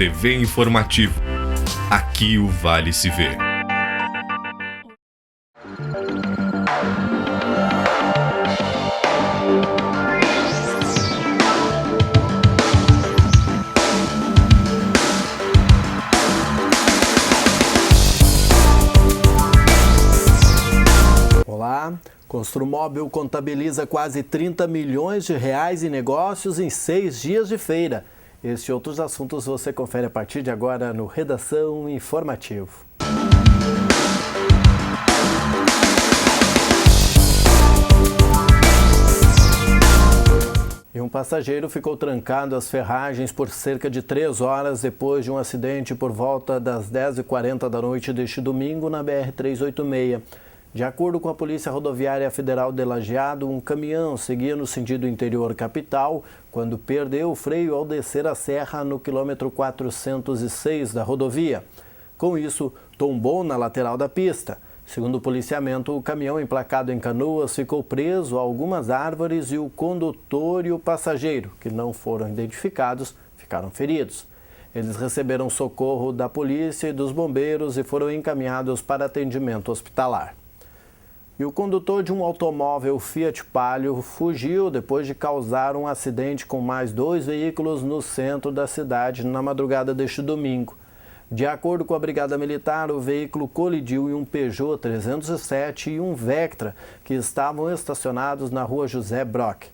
TV Informativo. Aqui o Vale se vê. Olá, Construmóvel contabiliza quase 30 milhões de reais em negócios em 6 dias de feira. Este e outros assuntos você confere a partir de agora no Redação Informativo. E um passageiro ficou trancado às ferragens por cerca de 3 horas depois de um acidente por volta das 10h40 da noite deste domingo na BR-386. De acordo com a Polícia Rodoviária Federal de Lajeado, um caminhão seguia no sentido interior capital quando perdeu o freio ao descer a serra no quilômetro 406 da rodovia. Com isso, tombou na lateral da pista. Segundo o policiamento, o caminhão emplacado em Canoas ficou preso a algumas árvores e o condutor e o passageiro, que não foram identificados, ficaram feridos. Eles receberam socorro da polícia e dos bombeiros e foram encaminhados para atendimento hospitalar. E o condutor de um automóvel Fiat Palio fugiu depois de causar um acidente com mais 2 veículos no centro da cidade na madrugada deste domingo. De acordo com a Brigada Militar, o veículo colidiu em um Peugeot 307 e um Vectra, que estavam estacionados na rua José Brock.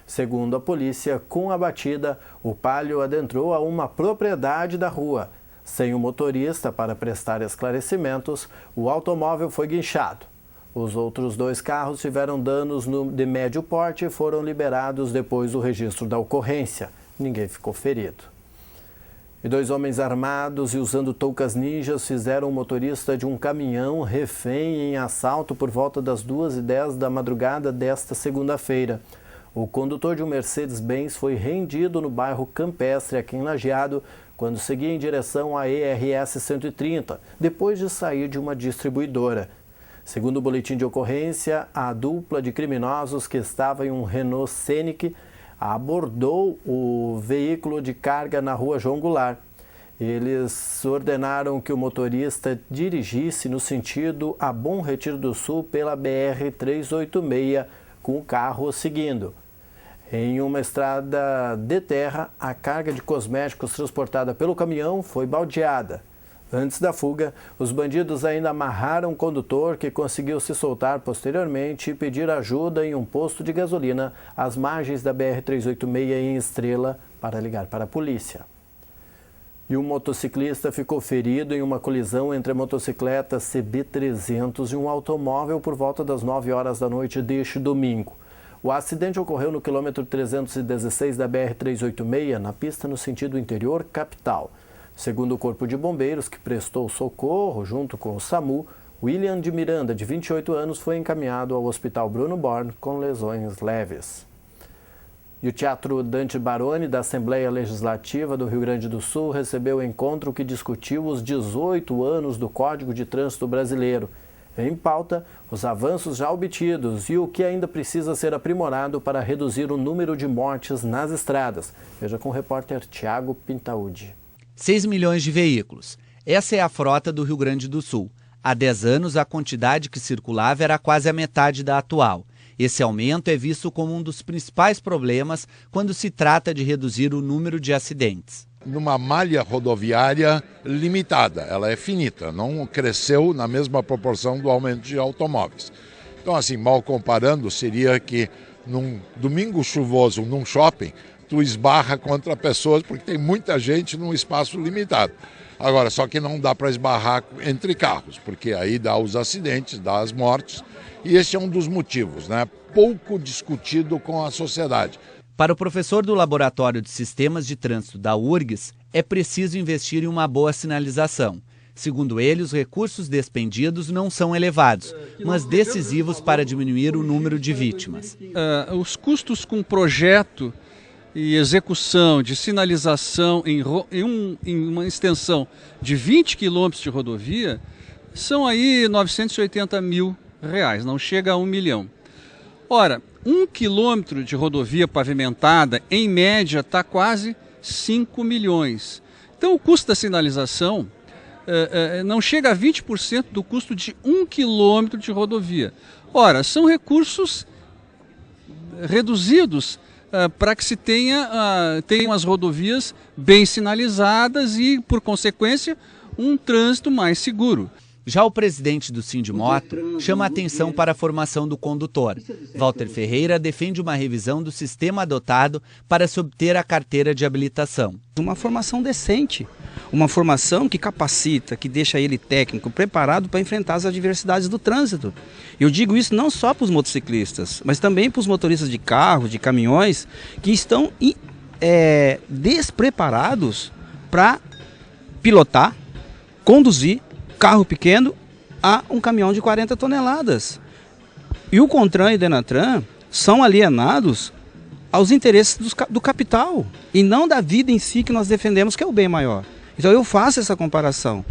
Segundo a polícia, com a batida, o Palio adentrou a uma propriedade da rua. Sem o motorista para prestar esclarecimentos, o automóvel foi guinchado. Os outros 2 carros tiveram danos de médio porte e foram liberados depois do registro da ocorrência. Ninguém ficou ferido. E 2 homens armados e usando toucas ninjas fizeram o motorista de um caminhão refém em assalto por volta das 2h10 da madrugada desta segunda-feira. O condutor de um Mercedes-Benz foi rendido no bairro Campestre, aqui em Lajeado, quando seguia em direção à ERS 130, depois de sair de uma distribuidora. Segundo o boletim de ocorrência, a dupla de criminosos que estava em um Renault Scenic abordou o veículo de carga na rua João Goulart. Eles ordenaram que o motorista dirigisse no sentido a Bom Retiro do Sul pela BR-386, com o carro seguindo. Em uma estrada de terra, a carga de cosméticos transportada pelo caminhão foi baldeada. Antes da fuga, os bandidos ainda amarraram o condutor, que conseguiu se soltar posteriormente e pedir ajuda em um posto de gasolina às margens da BR-386 em Estrela para ligar para a polícia. E um motociclista ficou ferido em uma colisão entre a motocicleta CB300 e um automóvel por volta das 9 horas da noite deste domingo. O acidente ocorreu no quilômetro 316 da BR-386, na pista no sentido interior capital. Segundo o Corpo de Bombeiros, que prestou socorro junto com o SAMU, William de Miranda, de 28 anos, foi encaminhado ao Hospital Bruno Born com lesões leves. E o Teatro Dante Baroni, da Assembleia Legislativa do Rio Grande do Sul, recebeu o encontro que discutiu os 18 anos do Código de Trânsito Brasileiro. Em pauta, os avanços já obtidos e o que ainda precisa ser aprimorado para reduzir o número de mortes nas estradas. Veja com o repórter Tiago Pintaúdi. 6 milhões de veículos. Essa é a frota do Rio Grande do Sul. Há 10 anos, a quantidade que circulava era quase a metade da atual. Esse aumento é visto como um dos principais problemas quando se trata de reduzir o número de acidentes. Numa malha rodoviária limitada, ela é finita, não cresceu na mesma proporção do aumento de automóveis. Então, assim, mal comparando, seria que num domingo chuvoso, num shopping, tu esbarra contra pessoas porque tem muita gente num espaço limitado. Agora, só que não dá para esbarrar entre carros, porque aí dá os acidentes, dá as mortes, e esse é um dos motivos, né? Pouco discutido com a sociedade. Para o professor do Laboratório de Sistemas de Trânsito da URGS, é preciso investir em uma boa sinalização. Segundo ele, os recursos despendidos não são elevados, mas decisivos para diminuir o número de vítimas. Os custos com projeto e execução de sinalização em uma extensão de 20 quilômetros de rodovia são aí R$ 980 mil, não chega a R$ 1 milhão. Ora, 1 quilômetro de rodovia pavimentada, em média, está quase 5 milhões. Então o custo da sinalização não chega a 20% do custo de 1 quilômetro de rodovia. Ora, são recursos reduzidos para que se tenham as rodovias bem sinalizadas e, por consequência, um trânsito mais seguro. Já o presidente do Sindimoto chama a atenção para a formação do condutor. Walter Ferreira defende uma revisão do sistema adotado para se obter a carteira de habilitação. Uma formação decente, uma formação que capacita, que deixa ele técnico, preparado para enfrentar as adversidades do trânsito. Eu digo isso não só para os motociclistas, mas também para os motoristas de carro, de caminhões, que estão despreparados para pilotar, conduzir carro pequeno a um caminhão de 40 toneladas. E o CONTRAN e o DENATRAN são alienados aos interesses do capital e não da vida em si que nós defendemos, que é o bem maior. Então eu faço essa comparação.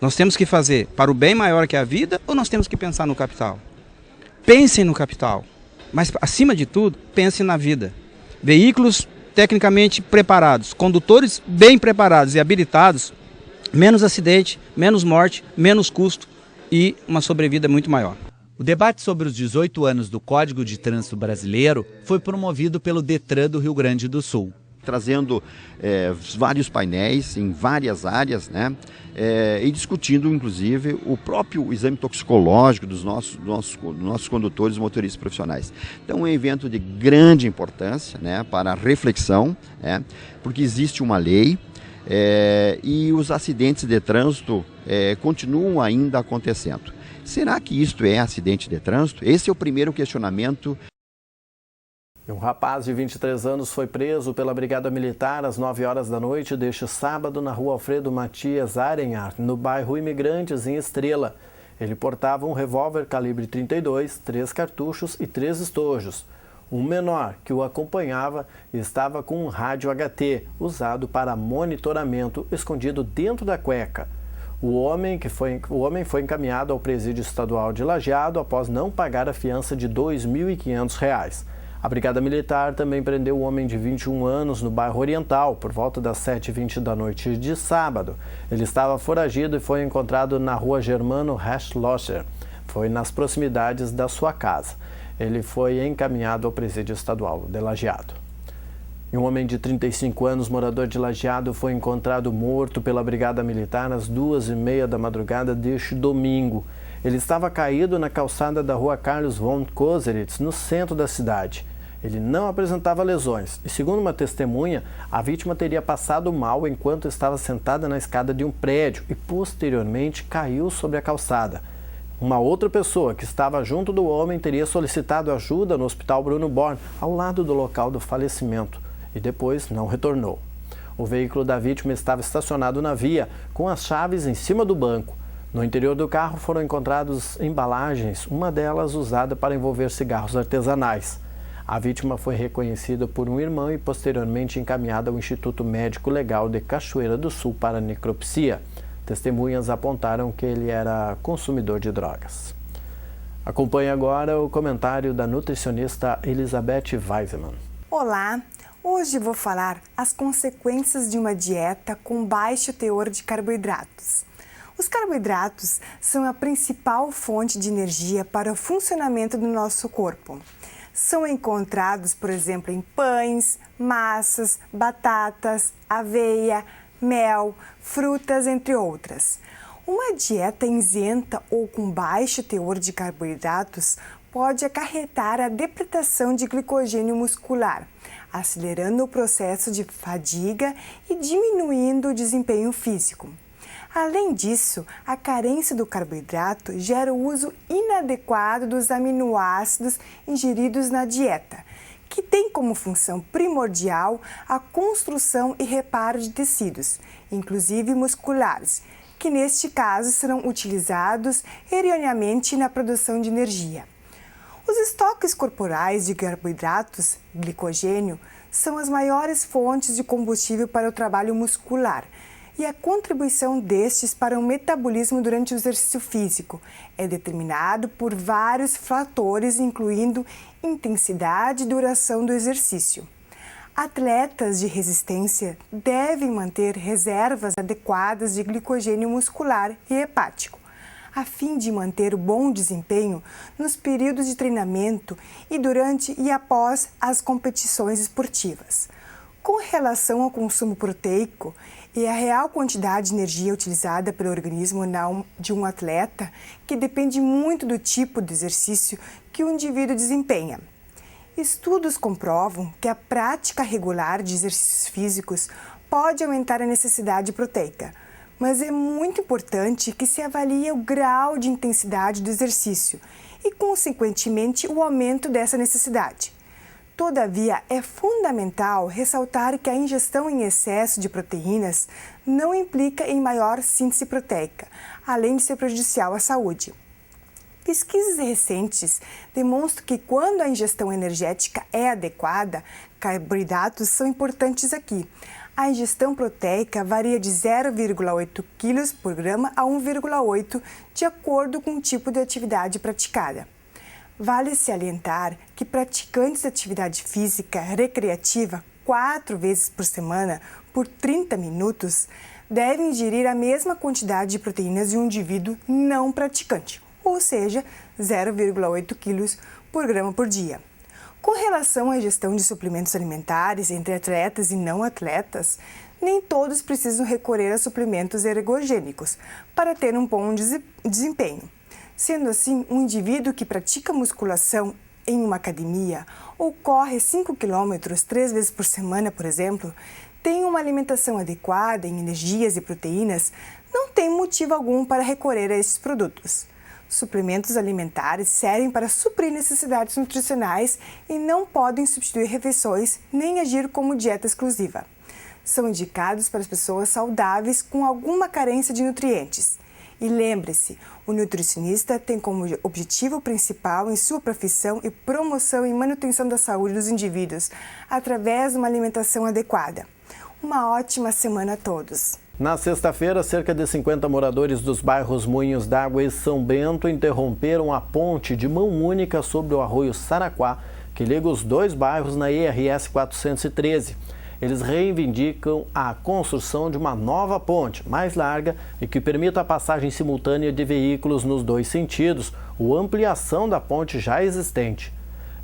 Nós temos que fazer para o bem maior que é a vida ou nós temos que pensar no capital? Pensem no capital, mas acima de tudo, pensem na vida. Veículos tecnicamente preparados, condutores bem preparados e habilitados, menos acidente, menos morte, menos custo e uma sobrevida muito maior. O debate sobre os 18 anos do Código de Trânsito Brasileiro foi promovido pelo DETRAN do Rio Grande do Sul. Trazendo vários painéis em várias áreas, né? E discutindo, inclusive, o próprio exame toxicológico dos nossos condutores e motoristas profissionais. Então, é um evento de grande importância, né, para a reflexão, né, porque existe uma lei, e os acidentes de trânsito continuam ainda acontecendo. Será que isto é acidente de trânsito? Esse é o primeiro questionamento. Um rapaz de 23 anos foi preso pela Brigada Militar às 9 horas da noite deste sábado na rua Alfredo Matias Arenhar, no bairro Imigrantes, em Estrela. Ele portava um revólver calibre 32, 3 cartuchos e 3 estojos. Um menor que o acompanhava estava com um rádio HT, usado para monitoramento, escondido dentro da cueca. O homem foi encaminhado ao presídio estadual de Lajeado após não pagar a fiança de R$ 2.500. A Brigada Militar também prendeu um homem de 21 anos no bairro Oriental, por volta das 7h20 da noite de sábado. Ele estava foragido e foi encontrado na rua Germano Haschlosser. Foi nas proximidades da sua casa. Ele foi encaminhado ao presídio estadual de Lajeado. E um homem de 35 anos, morador de Lajeado, foi encontrado morto pela Brigada Militar às 2h30 da madrugada deste domingo. Ele estava caído na calçada da rua Carlos von Koseritz, no centro da cidade. Ele não apresentava lesões e, segundo uma testemunha, a vítima teria passado mal enquanto estava sentada na escada de um prédio e, posteriormente, caiu sobre a calçada. Uma outra pessoa que estava junto do homem teria solicitado ajuda no Hospital Bruno Born, ao lado do local do falecimento, e depois não retornou. O veículo da vítima estava estacionado na via, com as chaves em cima do banco. No interior do carro foram encontradas embalagens, uma delas usada para envolver cigarros artesanais. A vítima foi reconhecida por um irmão e posteriormente encaminhada ao Instituto Médico Legal de Cachoeira do Sul para necropsia. Testemunhas apontaram que ele era consumidor de drogas. Acompanhe agora o comentário da nutricionista Elizabeth Weisman. Olá! Hoje vou falar as consequências de uma dieta com baixo teor de carboidratos. Os carboidratos são a principal fonte de energia para o funcionamento do nosso corpo. São encontrados, por exemplo, em pães, massas, batatas, aveia, mel, frutas, entre outras. Uma dieta isenta ou com baixo teor de carboidratos pode acarretar a depletação de glicogênio muscular, acelerando o processo de fadiga e diminuindo o desempenho físico. Além disso, a carência do carboidrato gera o uso inadequado dos aminoácidos ingeridos na dieta, que tem como função primordial a construção e reparo de tecidos, inclusive musculares, que neste caso serão utilizados erroneamente na produção de energia. Os estoques corporais de carboidratos, glicogênio, são as maiores fontes de combustível para o trabalho muscular, e a contribuição destes para o metabolismo durante o exercício físico é determinado por vários fatores, incluindo intensidade e duração do exercício. Atletas de resistência devem manter reservas adequadas de glicogênio muscular e hepático, a fim de manter o bom desempenho nos períodos de treinamento e durante e após as competições esportivas. Com relação ao consumo proteico e a real quantidade de energia utilizada pelo organismo de um atleta, que depende muito do tipo de exercício que o indivíduo desempenha. Estudos comprovam que a prática regular de exercícios físicos pode aumentar a necessidade proteica, mas é muito importante que se avalie o grau de intensidade do exercício e, consequentemente, o aumento dessa necessidade. Todavia, é fundamental ressaltar que a ingestão em excesso de proteínas não implica em maior síntese proteica, além de ser prejudicial à saúde. Pesquisas recentes demonstram que quando a ingestão energética é adequada, carboidratos são importantes aqui. A ingestão proteica varia de 0,8 kg por grama a 1,8 de acordo com o tipo de atividade praticada. Vale salientar que praticantes de atividade física recreativa 4 vezes por semana, por 30 minutos, devem ingerir a mesma quantidade de proteínas de um indivíduo não praticante, ou seja, 0,8 kg por grama por dia. Com relação à ingestão de suplementos alimentares entre atletas e não atletas, nem todos precisam recorrer a suplementos ergogênicos para ter um bom desempenho. Sendo assim, um indivíduo que pratica musculação em uma academia ou corre 5 km 3 vezes por semana, por exemplo, tem uma alimentação adequada em energias e proteínas, não tem motivo algum para recorrer a esses produtos. Suplementos alimentares servem para suprir necessidades nutricionais e não podem substituir refeições nem agir como dieta exclusiva. São indicados para as pessoas saudáveis com alguma carência de nutrientes. E lembre-se, o nutricionista tem como objetivo principal em sua profissão e promoção e manutenção da saúde dos indivíduos, através de uma alimentação adequada. Uma ótima semana a todos! Na sexta-feira, cerca de 50 moradores dos bairros Moinhos d'Água e São Bento interromperam a ponte de mão única sobre o arroio Saraquá, que liga os dois bairros na IRS 413. Eles reivindicam a construção de uma nova ponte mais larga e que permita a passagem simultânea de veículos nos dois sentidos, ou ampliação da ponte já existente.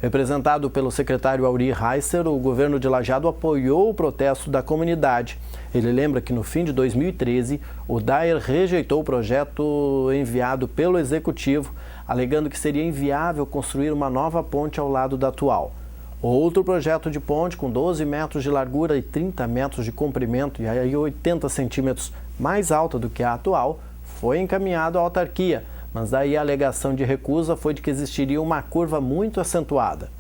Representado pelo secretário Auri Reiser, o governo de Lajeado apoiou o protesto da comunidade. Ele lembra que no fim de 2013, o DAER rejeitou o projeto enviado pelo Executivo, alegando que seria inviável construir uma nova ponte ao lado da atual. Outro projeto de ponte com 12 metros de largura e 30 metros de comprimento e aí 80 centímetros mais alta do que a atual foi encaminhado à autarquia, mas daí a alegação de recusa foi de que existiria uma curva muito acentuada.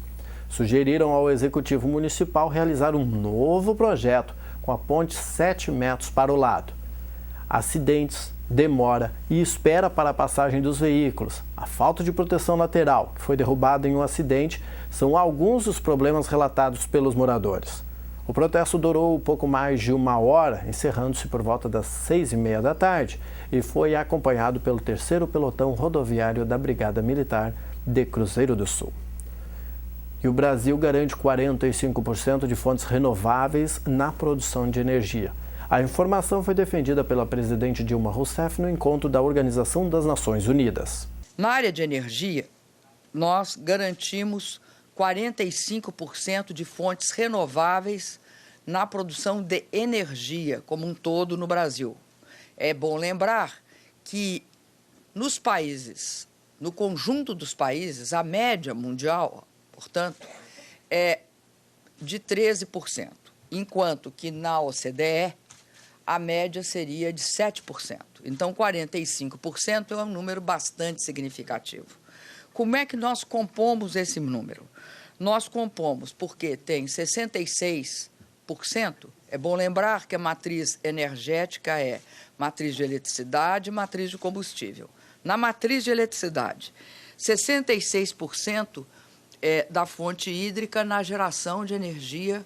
Sugeriram ao Executivo Municipal realizar um novo projeto com a ponte 7 metros para o lado. Acidentes, demora e espera para a passagem dos veículos, a falta de proteção lateral, que foi derrubada em um acidente, são alguns dos problemas relatados pelos moradores. O protesto durou pouco mais de 1 hora, encerrando-se por volta das 6h30 da tarde, e foi acompanhado pelo 3º Pelotão Rodoviário da Brigada Militar de Cruzeiro do Sul. E o Brasil garante 45% de fontes renováveis na produção de energia. A informação foi defendida pela presidente Dilma Rousseff no encontro da Organização das Nações Unidas. Na área de energia, nós garantimos 45% de fontes renováveis na produção de energia como um todo no Brasil. É bom lembrar que nos países, no conjunto dos países, a média mundial, portanto, é de 13%, enquanto que na OCDE a média seria de 7%. Então, 45% é um número bastante significativo. Como é que nós compomos esse número? Nós compomos porque tem 66%. É bom lembrar que a matriz energética é matriz de eletricidade e matriz de combustível. Na matriz de eletricidade, 66% é da fonte hídrica na geração de energia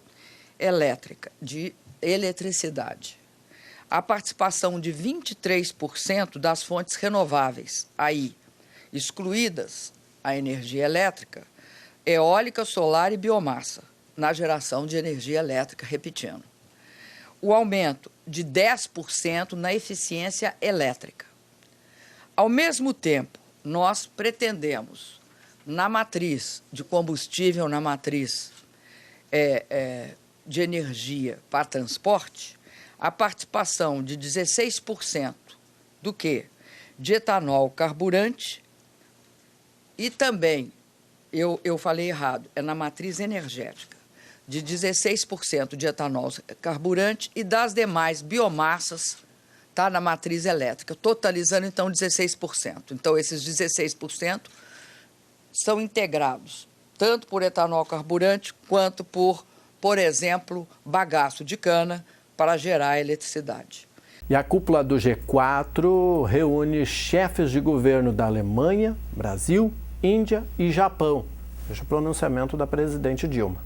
elétrica, de eletricidade. A participação de 23% das fontes renováveis, aí excluídas a energia elétrica, eólica, solar e biomassa. na geração de energia elétrica, repetindo. O aumento de 10% na eficiência elétrica. Ao mesmo tempo, nós pretendemos, na matriz de combustível, na matriz de energia para transporte, a participação de 16% do quê? De etanol carburante e também, eu falei errado, é na matriz energética, de 16% de etanol carburante e das demais biomassas, está na matriz elétrica, totalizando então 16%. Então esses 16% são integrados tanto por etanol carburante quanto por exemplo, bagaço de cana para gerar eletricidade. E a cúpula do G4 reúne chefes de governo da Alemanha, Brasil, Índia e Japão. Veja o pronunciamento da presidente Dilma.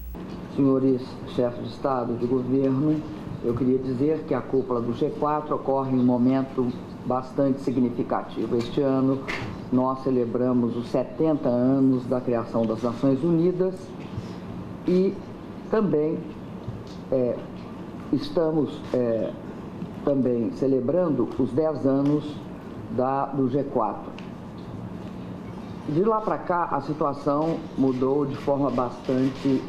Senhores chefes de Estado e de governo, eu queria dizer que a cúpula do G4 ocorre em um momento bastante significativo. Este ano nós celebramos os 70 anos da criação das Nações Unidas e também estamos também celebrando os 10 anos do G4. De lá para cá, a situação mudou de forma bastante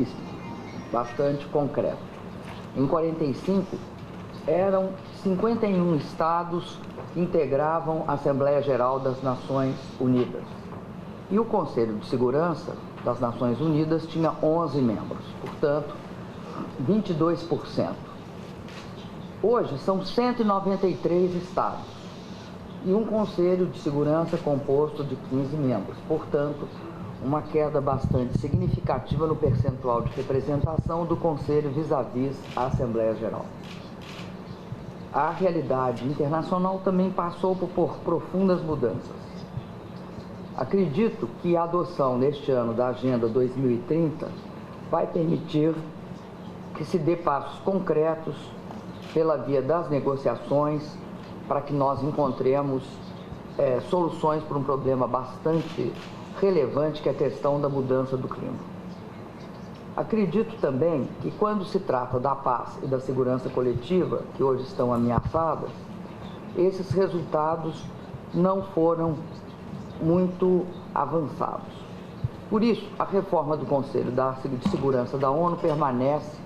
concreta. Em 45, eram 51 estados que integravam a Assembleia Geral das Nações Unidas. E o Conselho de Segurança das Nações Unidas tinha 11 membros, portanto, 22%. Hoje, são 193 estados e um Conselho de Segurança composto de 15 membros. Portanto, uma queda bastante significativa no percentual de representação do Conselho vis-à-vis a Assembleia Geral. A realidade internacional também passou por profundas mudanças. Acredito que a adoção neste ano da Agenda 2030 vai permitir que se dê passos concretos pela via das negociações para que nós encontremos soluções para um problema bastante relevante que é a questão da mudança do clima. Acredito também que quando se trata da paz e da segurança coletiva, que hoje estão ameaçadas, esses resultados não foram muito avançados. Por isso, a reforma do Conselho de Segurança da ONU permanece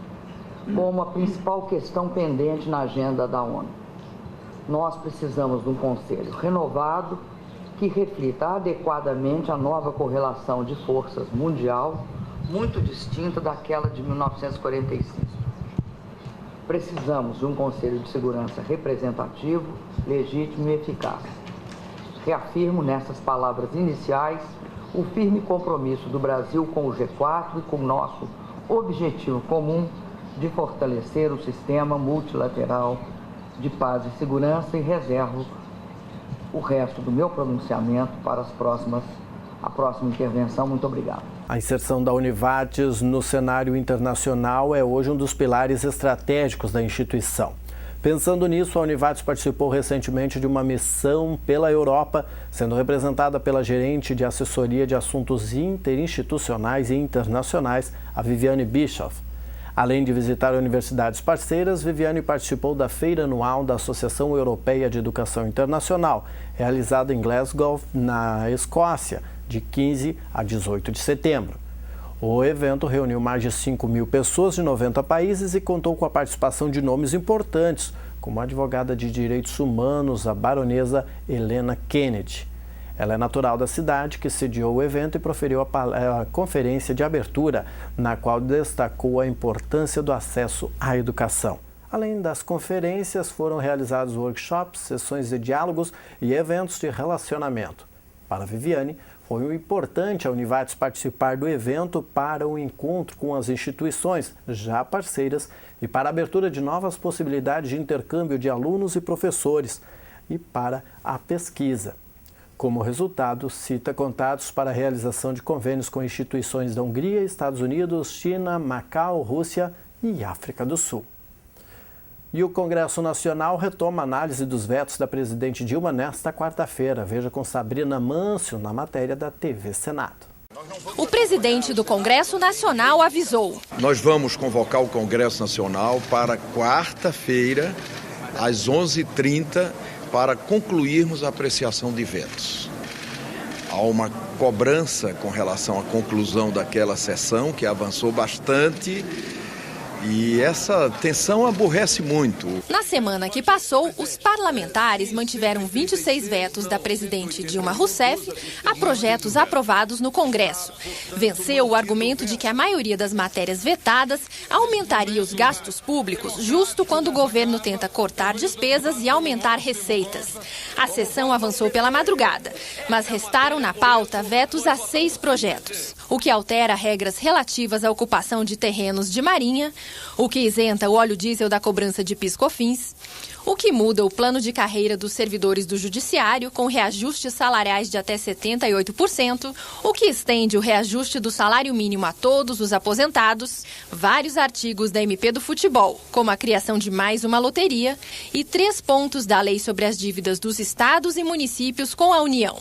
como a principal questão pendente na agenda da ONU. Nós precisamos de um Conselho renovado que reflita adequadamente a nova correlação de forças mundial, muito distinta daquela de 1945. Precisamos de um Conselho de Segurança representativo, legítimo e eficaz. Reafirmo nessas palavras iniciais o firme compromisso do Brasil com o G4 e com o nosso objetivo comum de fortalecer o sistema multilateral de paz e segurança e reservo o resto do meu pronunciamento para a próxima intervenção. Muito obrigado. A inserção da Univates no cenário internacional é hoje um dos pilares estratégicos da instituição. Pensando nisso, a Univates participou recentemente de uma missão pela Europa, sendo representada pela gerente de assessoria de assuntos interinstitucionais e internacionais, a Viviane Bischoff. Além de visitar universidades parceiras, Viviane participou da feira anual da Associação Europeia de Educação Internacional, realizada em Glasgow, na Escócia, de 15 a 18 de setembro. O evento reuniu mais de 5.000 pessoas de 90 países e contou com a participação de nomes importantes, como a advogada de direitos humanos, a baronesa Helena Kennedy. Ela é natural da cidade, que sediou o evento e proferiu a conferência de abertura, na qual destacou a importância do acesso à educação. Além das conferências, foram realizados workshops, sessões de diálogos e eventos de relacionamento. Para Viviane, foi importante a Univates participar do evento para o encontro com as instituições já parceiras e para a abertura de novas possibilidades de intercâmbio de alunos e professores e para a pesquisa. Como resultado, cita contatos para a realização de convênios com instituições da Hungria, Estados Unidos, China, Macau, Rússia e África do Sul. E o Congresso Nacional retoma a análise dos vetos da presidente Dilma nesta quarta-feira. Veja com Sabrina Mâncio na matéria da TV Senado. Nós O presidente do Congresso Nacional avisou. Nós vamos convocar o Congresso Nacional para quarta-feira, às 11h30, para concluirmos a apreciação de vetos. Há uma cobrança com relação à conclusão daquela sessão, que avançou bastante, e essa tensão aborrece muito. Na semana que passou, os parlamentares mantiveram 26 vetos da presidente Dilma Rousseff a projetos aprovados no Congresso. Venceu o argumento de que a maioria das matérias vetadas aumentaria os gastos públicos justo quando o governo tenta cortar despesas e aumentar receitas. A sessão avançou pela madrugada, mas restaram na pauta vetos a 6 projetos, o que altera regras relativas à ocupação de terrenos de marinha, o que isenta o óleo diesel da cobrança de PIS/COFINS, o que muda o plano de carreira dos servidores do Judiciário com reajustes salariais de até 78%, o que estende o reajuste do salário mínimo a todos os aposentados, vários artigos da MP do futebol, como a criação de mais uma loteria, e 3 pontos da lei sobre as dívidas dos estados e municípios com a União.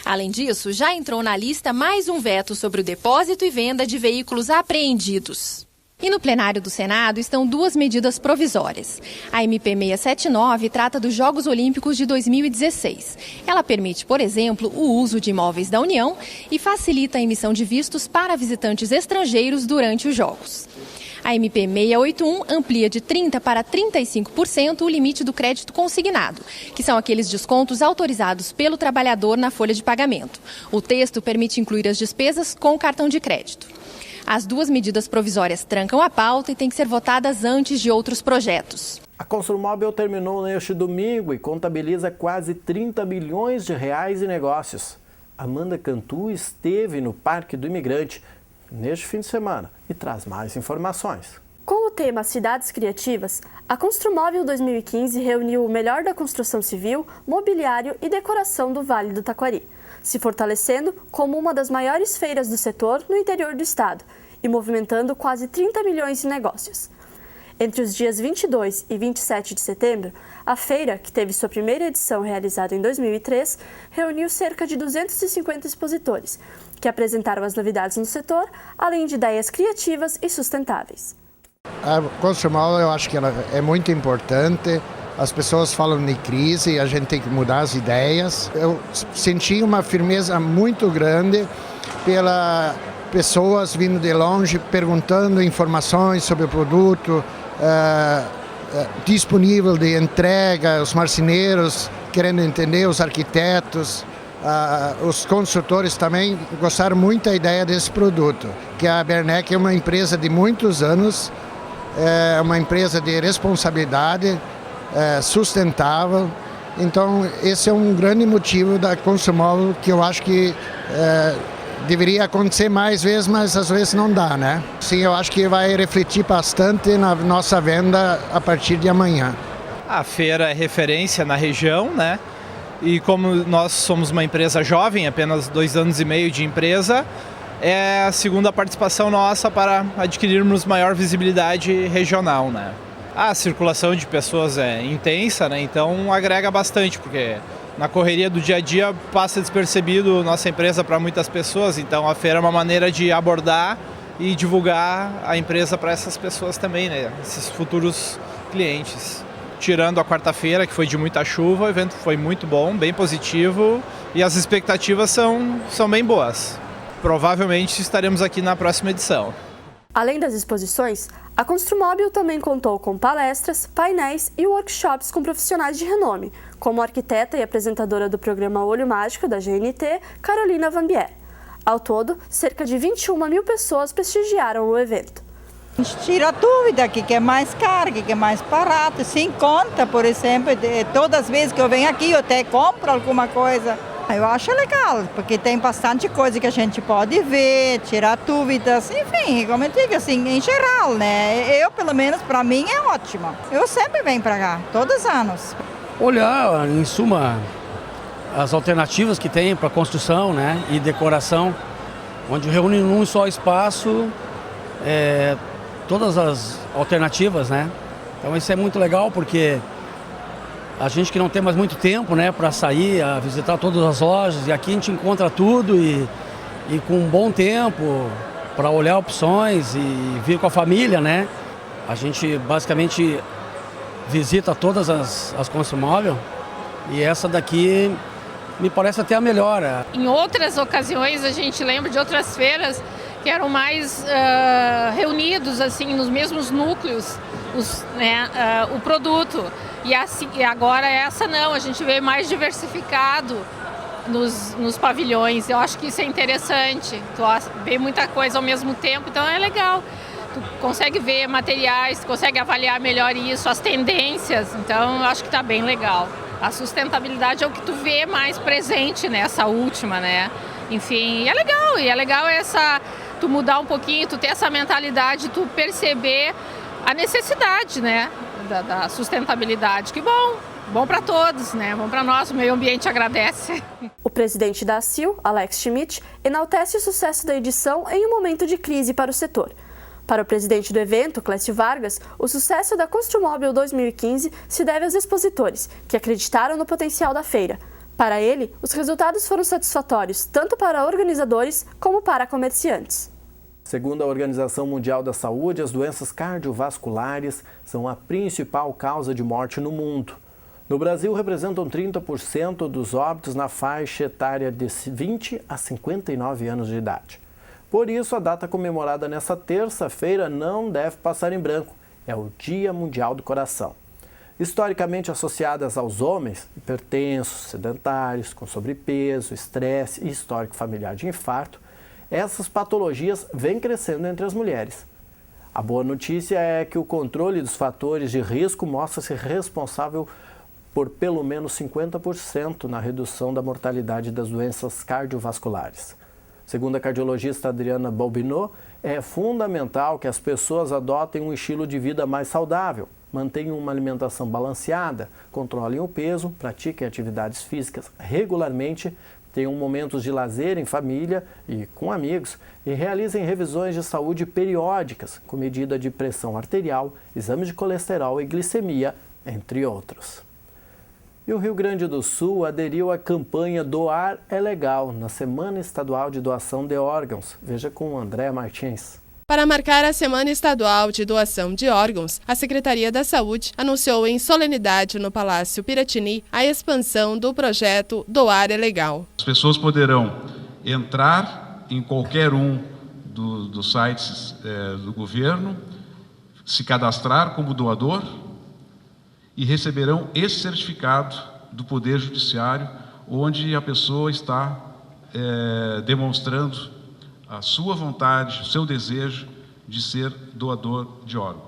Além disso, já entrou na lista mais um veto sobre o depósito e venda de veículos apreendidos. E no plenário do Senado estão 2 medidas provisórias. A MP 679 trata dos Jogos Olímpicos de 2016. Ela permite, por exemplo, o uso de imóveis da União e facilita a emissão de vistos para visitantes estrangeiros durante os Jogos. A MP 681 amplia de 30% para 35% o limite do crédito consignado, que são aqueles descontos autorizados pelo trabalhador na folha de pagamento. O texto permite incluir as despesas com o cartão de crédito. As 2 medidas provisórias trancam a pauta e têm que ser votadas antes de outros projetos. A Construmóvel terminou neste domingo e contabiliza quase 30 bilhões de reais em negócios. Amanda Cantu esteve no Parque do Imigrante neste fim de semana e traz mais informações. Com o tema Cidades Criativas, a Construmóvel 2015 reuniu o melhor da construção civil, mobiliário e decoração do Vale do Taquari, se fortalecendo como uma das maiores feiras do setor no interior do estado e movimentando quase 30 milhões de negócios. Entre os dias 22 e 27 de setembro, a feira, que teve sua primeira edição realizada em 2003, reuniu cerca de 250 expositores, que apresentaram as novidades no setor, além de ideias criativas e sustentáveis. A Construmóvel, eu acho que ela é muito importante. As pessoas falam de crise e a gente tem que mudar as ideias. Eu senti uma firmeza muito grande pelas pessoas vindo de longe, perguntando informações sobre o produto, disponível de entrega, os marceneiros querendo entender, os arquitetos, os construtores também gostaram muito da ideia desse produto, que a Bernec é uma empresa de muitos anos, é uma empresa de responsabilidade, sustentável. Então esse é um grande motivo da Construmóvel que eu acho que deveria acontecer mais vezes, mas às vezes não dá, né? Sim, eu acho que vai refletir bastante na nossa venda a partir de amanhã. A feira é referência na região, né? E como nós somos uma empresa jovem, apenas 2 anos e meio de empresa, é a segunda participação nossa para adquirirmos maior visibilidade regional, né? A circulação de pessoas é intensa, né? Então agrega bastante, porque na correria do dia a dia passa despercebido nossa empresa para muitas pessoas, então a feira é uma maneira de abordar e divulgar a empresa para essas pessoas também, né? Esses futuros clientes. Tirando a quarta-feira, que foi de muita chuva, o evento foi muito bom, bem positivo e as expectativas são bem boas. Provavelmente estaremos aqui na próxima edição. Além das exposições, a Construmóvel também contou com palestras, painéis e workshops com profissionais de renome, como a arquiteta e apresentadora do programa Olho Mágico da GNT, Carolina Vanbier. Ao todo, cerca de 21 mil pessoas prestigiaram o evento. A gente tira a dúvida, o que é mais caro, o que é mais barato, sem conta, por exemplo, todas as vezes que eu venho aqui eu até compro alguma coisa. Eu acho legal, porque tem bastante coisa que a gente pode ver, tirar dúvidas, enfim, como eu digo, assim, em geral, né? Eu, pelo menos, para mim é ótimo. Eu sempre venho para cá, todos os anos. Olhar, em suma, as alternativas que tem para construção, né, e decoração, onde reúne num só espaço todas as alternativas, né? Então isso é muito legal, porque a gente que não tem mais muito tempo, né, para sair a visitar todas as lojas, e aqui a gente encontra tudo e e com um bom tempo para olhar opções e vir com a família, né? A gente basicamente visita todas as Construmóvel e essa daqui me parece até a melhor. Em outras ocasiões a gente lembra de outras feiras que eram mais reunidos assim nos mesmos núcleos o produto. E agora essa não, a gente vê mais diversificado nos pavilhões. Eu acho que isso é interessante, tu vê muita coisa ao mesmo tempo, então é legal. Tu consegue ver materiais, tu consegue avaliar melhor isso, as tendências, então eu acho que está bem legal. A sustentabilidade é o que tu vê mais presente nessa última, né? Enfim, e é legal tu mudar um pouquinho, tu ter essa mentalidade, tu perceber a necessidade, né, da sustentabilidade. Que bom para todos, né? Bom para nós, o meio ambiente agradece. O presidente da ACIL, Alex Schmidt, enaltece o sucesso da edição em um momento de crise para o setor. Para o presidente do evento, Clécio Vargas, o sucesso da Construmóvel 2015 se deve aos expositores, que acreditaram no potencial da feira. Para ele, os resultados foram satisfatórios tanto para organizadores como para comerciantes. Segundo a Organização Mundial da Saúde, as doenças cardiovasculares são a principal causa de morte no mundo. No Brasil, representam 30% dos óbitos na faixa etária de 20 a 59 anos de idade. Por isso, a data comemorada nesta terça-feira não deve passar em branco. É o Dia Mundial do Coração. Historicamente associadas aos homens, hipertensos, sedentários, com sobrepeso, estresse e histórico familiar de infarto, essas patologias vêm crescendo entre as mulheres. A boa notícia é que o controle dos fatores de risco mostra-se responsável por pelo menos 50% na redução da mortalidade das doenças cardiovasculares. Segundo a cardiologista Adriana Balbinot, é fundamental que as pessoas adotem um estilo de vida mais saudável, mantenham uma alimentação balanceada, controlem o peso, pratiquem atividades físicas regularmente, tenham momentos de lazer em família e com amigos e realizem revisões de saúde periódicas, com medida de pressão arterial, exames de colesterol e glicemia, entre outros. E o Rio Grande do Sul aderiu à campanha Doar é Legal, na Semana Estadual de Doação de Órgãos. Veja com o André Martins. Para marcar a Semana Estadual de Doação de Órgãos, a Secretaria da Saúde anunciou em solenidade no Palácio Piratini a expansão do projeto Doar é Legal. As pessoas poderão entrar em qualquer um dos sites do governo, se cadastrar como doador e receberão esse certificado do Poder Judiciário, onde a pessoa está demonstrando a sua vontade, o seu desejo de ser doador de órgão.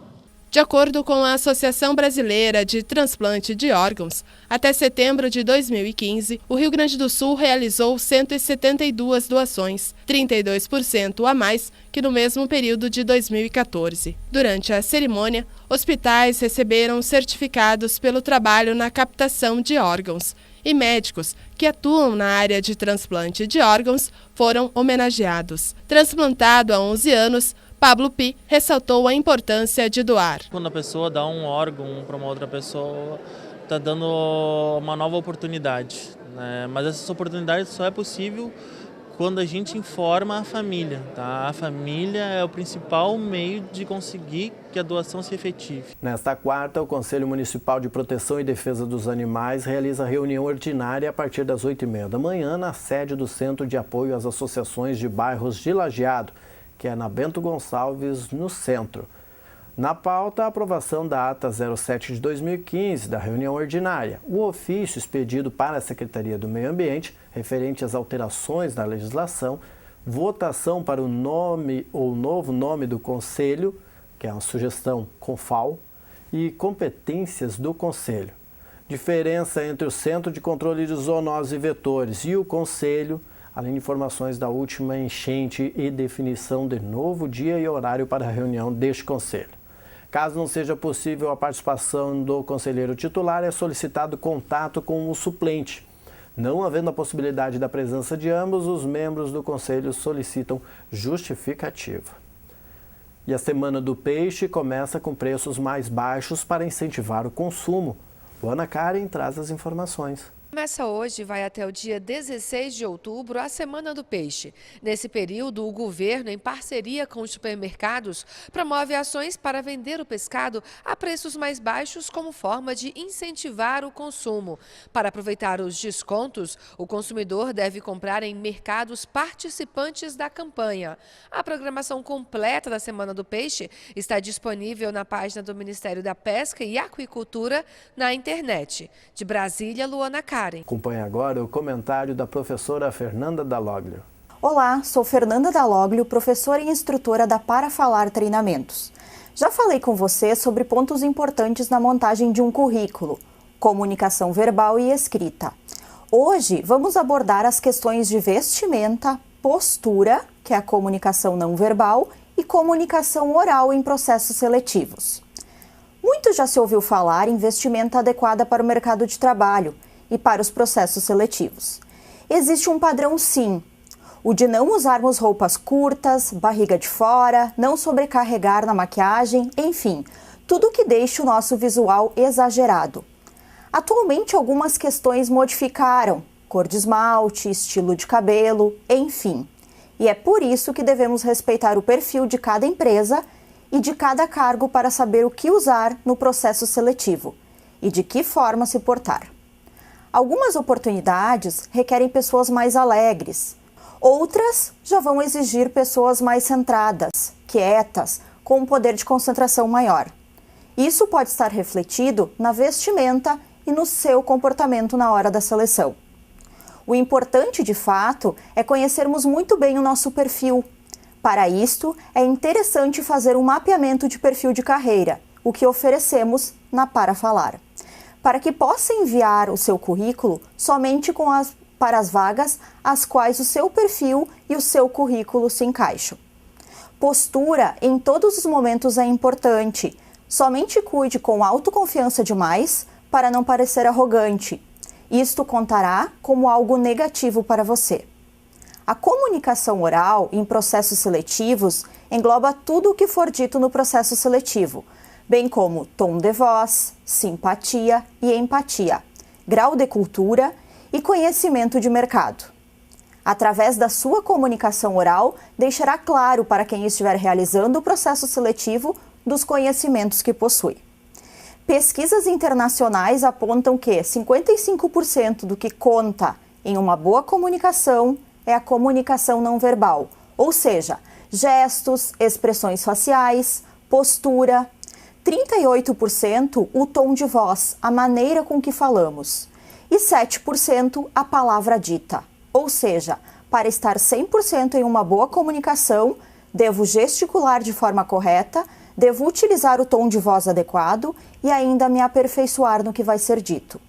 De acordo com a Associação Brasileira de Transplante de Órgãos, até setembro de 2015, o Rio Grande do Sul realizou 172 doações, 32% a mais que no mesmo período de 2014. Durante a cerimônia, hospitais receberam certificados pelo trabalho na captação de órgãos e médicos que atuam na área de transplante de órgãos foram homenageados. Transplantado há 11 anos, Pablo Pi ressaltou a importância de doar. Quando a pessoa dá um órgão para uma outra pessoa, está dando uma nova oportunidade, né? Mas essa oportunidade só é possível quando a gente informa a família, tá? A família é o principal meio de conseguir que a doação se efetive. Nesta quarta, o Conselho Municipal de Proteção e Defesa dos Animais realiza reunião ordinária a partir das 8h30 da manhã na sede do Centro de Apoio às Associações de Bairros de Lajeado, que é na Bento Gonçalves, no centro. Na pauta, a aprovação da ata 07 de 2015 da reunião ordinária, o ofício expedido para a Secretaria do Meio Ambiente, referente às alterações na legislação, votação para o nome ou novo nome do Conselho, que é uma sugestão CONFAL, e competências do Conselho. Diferença entre o Centro de Controle de Zoonoses e Vetores e o Conselho, além de informações da última enchente e definição de novo dia e horário para a reunião deste Conselho. Caso não seja possível a participação do conselheiro titular, é solicitado contato com o suplente. Não havendo a possibilidade da presença de ambos, os membros do Conselho solicitam justificativa. E a Semana do Peixe começa com preços mais baixos para incentivar o consumo. O Ana Karen traz as informações. Começa hoje e vai até o dia 16 de outubro a Semana do Peixe. Nesse período, o governo, em parceria com os supermercados, promove ações para vender o pescado a preços mais baixos como forma de incentivar o consumo. Para aproveitar os descontos, o consumidor deve comprar em mercados participantes da campanha. A programação completa da Semana do Peixe está disponível na página do Ministério da Pesca e Aquicultura na internet. De Brasília, Luana Karen. Acompanhe agora o comentário da professora Fernanda Dalloglio. Olá, sou Fernanda Dalloglio, professora e instrutora da Para Falar Treinamentos. Já falei com você sobre pontos importantes na montagem de um currículo, comunicação verbal e escrita. Hoje vamos abordar as questões de vestimenta, postura, que é a comunicação não verbal, e comunicação oral em processos seletivos. Muito já se ouviu falar em vestimenta adequada para o mercado de trabalho e para os processos seletivos. Existe um padrão sim, o de não usarmos roupas curtas, barriga de fora, não sobrecarregar na maquiagem, enfim, tudo que deixe o nosso visual exagerado. Atualmente algumas questões modificaram, cor de esmalte, estilo de cabelo, enfim. E é por isso que devemos respeitar o perfil de cada empresa e de cada cargo para saber o que usar no processo seletivo e de que forma se portar. Algumas oportunidades requerem pessoas mais alegres. Outras já vão exigir pessoas mais centradas, quietas, com um poder de concentração maior. Isso pode estar refletido na vestimenta e no seu comportamento na hora da seleção. O importante, de fato, é conhecermos muito bem o nosso perfil. Para isto, é interessante fazer um mapeamento de perfil de carreira, o que oferecemos na Para Falar, para que possa enviar o seu currículo somente para as vagas às quais o seu perfil e o seu currículo se encaixam. Postura em todos os momentos é importante. Somente cuide com autoconfiança demais para não parecer arrogante. Isto contará como algo negativo para você. A comunicação oral em processos seletivos engloba tudo o que for dito no processo seletivo, bem como tom de voz, simpatia e empatia, grau de cultura e conhecimento de mercado. Através da sua comunicação oral, deixará claro para quem estiver realizando o processo seletivo dos conhecimentos que possui. Pesquisas internacionais apontam que 55% do que conta em uma boa comunicação é a comunicação não verbal, ou seja, gestos, expressões faciais, postura. 38% o tom de voz, a maneira com que falamos. E 7% a palavra dita. Ou seja, para estar 100% em uma boa comunicação, devo gesticular de forma correta, devo utilizar o tom de voz adequado e ainda me aperfeiçoar no que vai ser dito.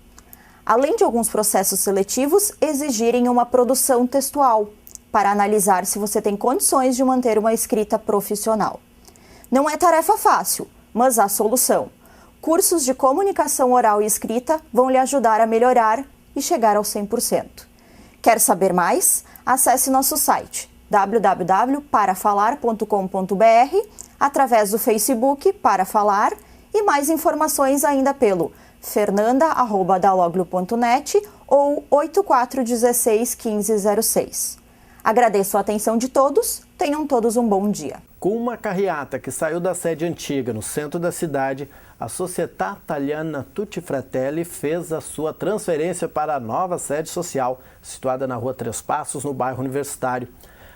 Além de alguns processos seletivos exigirem uma produção textual, para analisar se você tem condições de manter uma escrita profissional. Não é tarefa fácil, mas há solução. Cursos de comunicação oral e escrita vão lhe ajudar a melhorar e chegar ao 100%. Quer saber mais? Acesse nosso site www.parafalar.com.br, através do Facebook Para Falar e mais informações ainda pelo fernanda@dalloglio.net ou 8416 1506. Agradeço a atenção de todos, tenham todos um bom dia. Com uma carreata que saiu da sede antiga no centro da cidade, a Società Italiana Tutti Fratelli fez a sua transferência para a nova sede social, situada na Rua Três Passos, no bairro Universitário.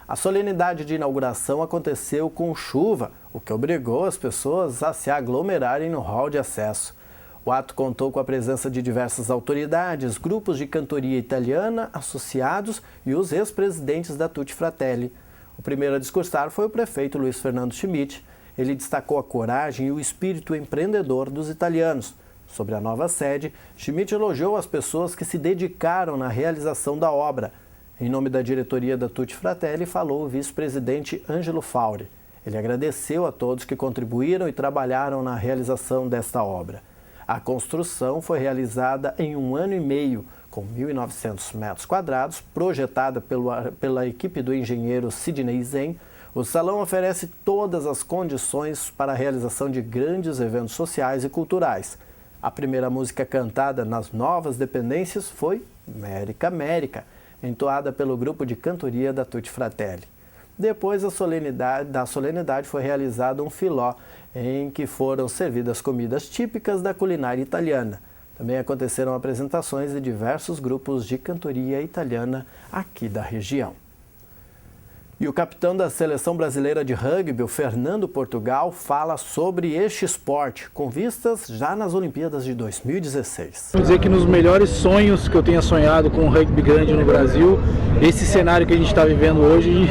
A solenidade de inauguração aconteceu com chuva, o que obrigou as pessoas a se aglomerarem no hall de acesso. O ato contou com a presença de diversas autoridades, grupos de cantoria italiana, associados e os ex-presidentes da Tutti Fratelli. O primeiro a discursar foi o prefeito Luiz Fernando Schmidt. Ele destacou a coragem e o espírito empreendedor dos italianos. Sobre a nova sede, Schmidt elogiou as pessoas que se dedicaram na realização da obra. Em nome da diretoria da Tutti Fratelli, falou o vice-presidente Ângelo Fauri. Ele agradeceu a todos que contribuíram e trabalharam na realização desta obra. A construção foi realizada em 1 ano e meio, com 1.900 metros quadrados, projetada pela equipe do engenheiro Sidney Zen. O salão oferece todas as condições para a realização de grandes eventos sociais e culturais. A primeira música cantada nas novas dependências foi América, América, entoada pelo grupo de cantoria da Tutti Fratelli. Depois da solenidade foi realizado um filó, em que foram servidas comidas típicas da culinária italiana. Também aconteceram apresentações de diversos grupos de cantoria italiana aqui da região. E o capitão da Seleção Brasileira de Rugby, o Fernando Portugal, fala sobre este esporte, com vistas já nas Olimpíadas de 2016. Vou dizer que nos melhores sonhos que eu tenha sonhado com o rugby grande no Brasil, esse cenário que a gente está vivendo hoje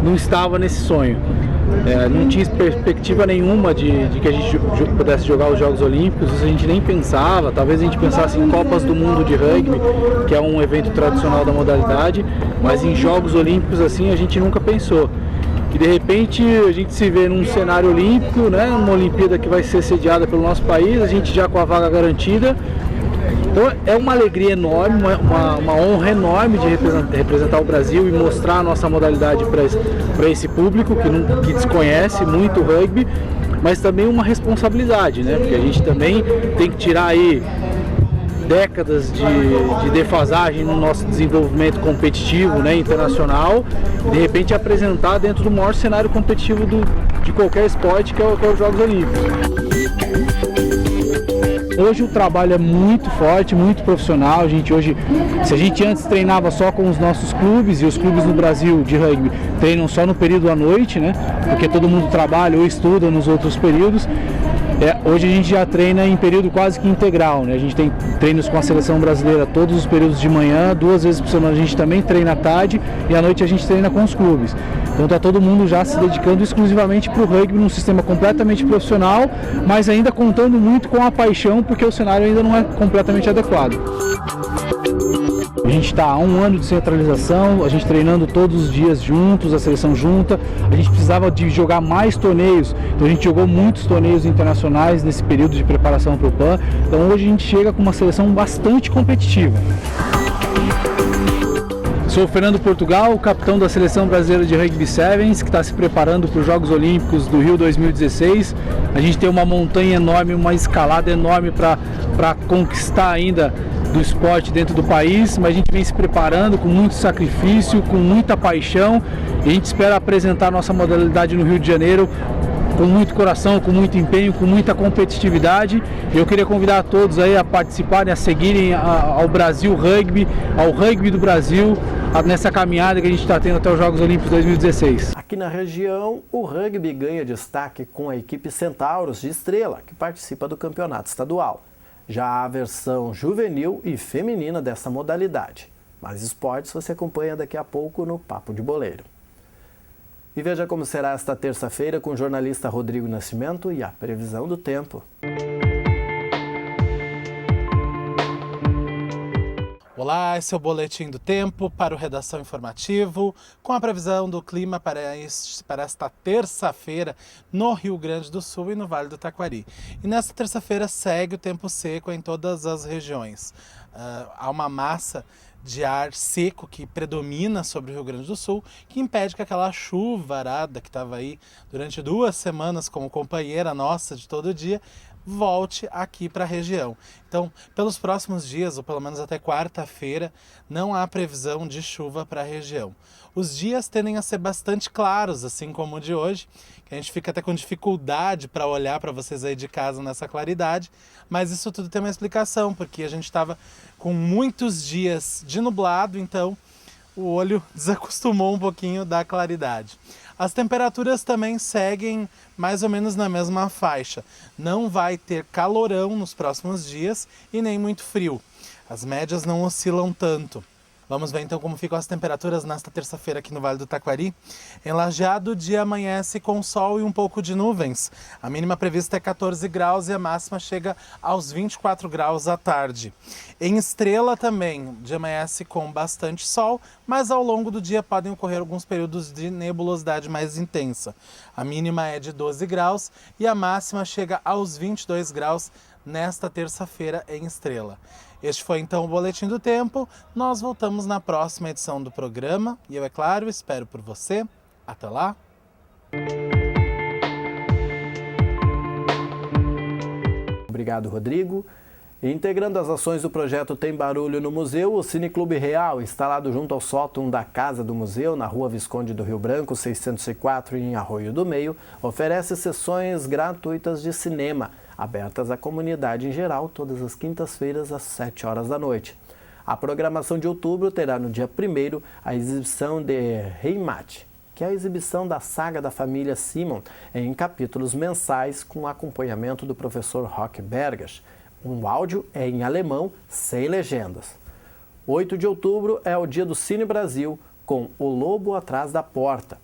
não estava nesse sonho. Não tinha perspectiva nenhuma de que a gente pudesse jogar os Jogos Olímpicos, isso a gente nem pensava. Talvez a gente pensasse em Copas do Mundo de Rugby, que é um evento tradicional da modalidade, mas em Jogos Olímpicos assim a gente nunca pensou. E de repente a gente se vê num cenário olímpico, né, uma Olimpíada que vai ser sediada pelo nosso país, a gente já com a vaga garantida. Então é uma alegria enorme, uma honra enorme de representar o Brasil e mostrar a nossa modalidade para esse público que desconhece muito o rugby, mas também uma responsabilidade, né? Porque a gente também tem que tirar aí décadas de defasagem no nosso desenvolvimento competitivo, né, internacional, e de repente apresentar dentro do maior cenário competitivo de qualquer esporte, que é os Jogos Olímpicos. Hoje o trabalho é muito forte, muito profissional. Se a gente antes treinava só com os nossos clubes, e os clubes no Brasil de rugby treinam só no período à noite, né? Porque todo mundo trabalha ou estuda nos outros períodos. Hoje a gente já treina em período quase que integral, né? A gente tem treinos com a seleção brasileira todos os períodos de manhã, 2 vezes por semana a gente também treina à tarde e à noite a gente treina com os clubes. Então está todo mundo já se dedicando exclusivamente para o rugby num sistema completamente profissional, mas ainda contando muito com a paixão, porque o cenário ainda não é completamente adequado. A gente está há 1 ano de centralização, a gente treinando todos os dias juntos, a seleção junta. A gente precisava de jogar mais torneios, então a gente jogou muitos torneios internacionais nesse período de preparação para o PAN. Então hoje a gente chega com uma seleção bastante competitiva. Sou o Fernando Portugal, capitão da Seleção Brasileira de Rugby Sevens, que está se preparando para os Jogos Olímpicos do Rio 2016. A gente tem uma montanha enorme, uma escalada enorme para conquistar ainda do esporte dentro do país, mas a gente vem se preparando com muito sacrifício, com muita paixão, e a gente espera apresentar a nossa modalidade no Rio de Janeiro com muito coração, com muito empenho, com muita competitividade. Eu queria convidar a todos aí a participarem, a seguirem ao Brasil Rugby, ao rugby do Brasil, nessa caminhada que a gente está tendo até os Jogos Olímpicos 2016. Aqui na região, o rugby ganha destaque com a equipe Centauros de Estrela, que participa do campeonato estadual. Já a versão juvenil e feminina dessa modalidade. Mais esportes você acompanha daqui a pouco no Papo de Boleiro. E veja como será esta terça-feira com o jornalista Rodrigo Nascimento e a previsão do tempo. Olá, esse é o Boletim do Tempo para o Redação Informativo, com a previsão do clima para esta terça-feira no Rio Grande do Sul e no Vale do Taquari. E nesta terça-feira segue o tempo seco em todas as regiões. Há uma massa de ar seco que predomina sobre o Rio Grande do Sul, que impede que aquela chuva arada que estava aí durante 2 semanas como companheira nossa de todo dia, volte aqui para a região. Então, pelos próximos dias, ou pelo menos até quarta-feira, não há previsão de chuva para a região. Os dias tendem a ser bastante claros, assim como o de hoje, que a gente fica até com dificuldade para olhar para vocês aí de casa nessa claridade, mas isso tudo tem uma explicação, porque a gente estava com muitos dias de nublado, então o olho desacostumou um pouquinho da claridade. As temperaturas também seguem mais ou menos na mesma faixa. Não vai ter calorão nos próximos dias e nem muito frio. As médias não oscilam tanto. Vamos ver então como ficam as temperaturas nesta terça-feira aqui no Vale do Taquari. Em Lajeado, o dia amanhece com sol e um pouco de nuvens. A mínima prevista é 14 graus e a máxima chega aos 24 graus à tarde. Em Estrela também, o dia amanhece com bastante sol, mas ao longo do dia podem ocorrer alguns períodos de nebulosidade mais intensa. A mínima é de 12 graus e a máxima chega aos 22 graus nesta terça-feira em Estrela. Este foi então o Boletim do Tempo. Nós voltamos na próxima edição do programa e eu, é claro, espero por você. Até lá! Obrigado, Rodrigo. Integrando as ações do projeto Tem Barulho no Museu, o Cineclube Real, instalado junto ao sótão da Casa do Museu, na Rua Visconde do Rio Branco, 604, em Arroio do Meio, oferece sessões gratuitas de cinema, abertas à comunidade em geral, todas as quintas-feiras, às 7 horas da noite. A programação de outubro terá no dia 1º a exibição de Heimat, que é a exibição da saga da família Simon, em capítulos mensais, com acompanhamento do professor Roque Bergas. O áudio é em alemão, sem legendas. 8 de outubro é o dia do Cine Brasil, com O Lobo Atrás da Porta.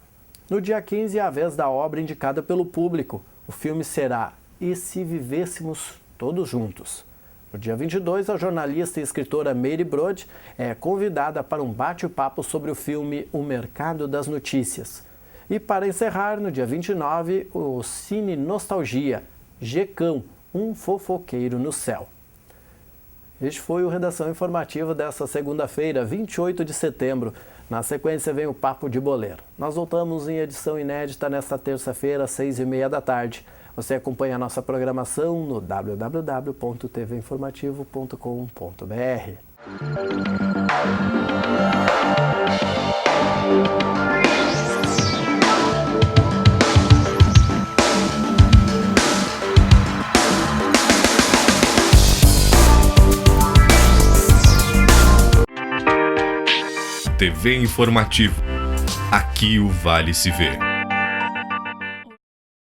No dia 15 é a vez da obra indicada pelo público. O filme será E Se Vivêssemos Todos Juntos. No dia 22, a jornalista e escritora Meire Brode é convidada para um bate-papo sobre o filme O Mercado das Notícias. E para encerrar, no dia 29, o Cine Nostalgia, Gecão, um fofoqueiro no céu. Este foi o Redação Informativa desta segunda-feira, 28 de setembro. Na sequência vem o Papo de Boleiro. Nós voltamos em edição inédita nesta terça-feira, às 6h30 da tarde. Você acompanha a nossa programação no www.tvinformativo.com.br. TV Informativo. Aqui o Vale se vê.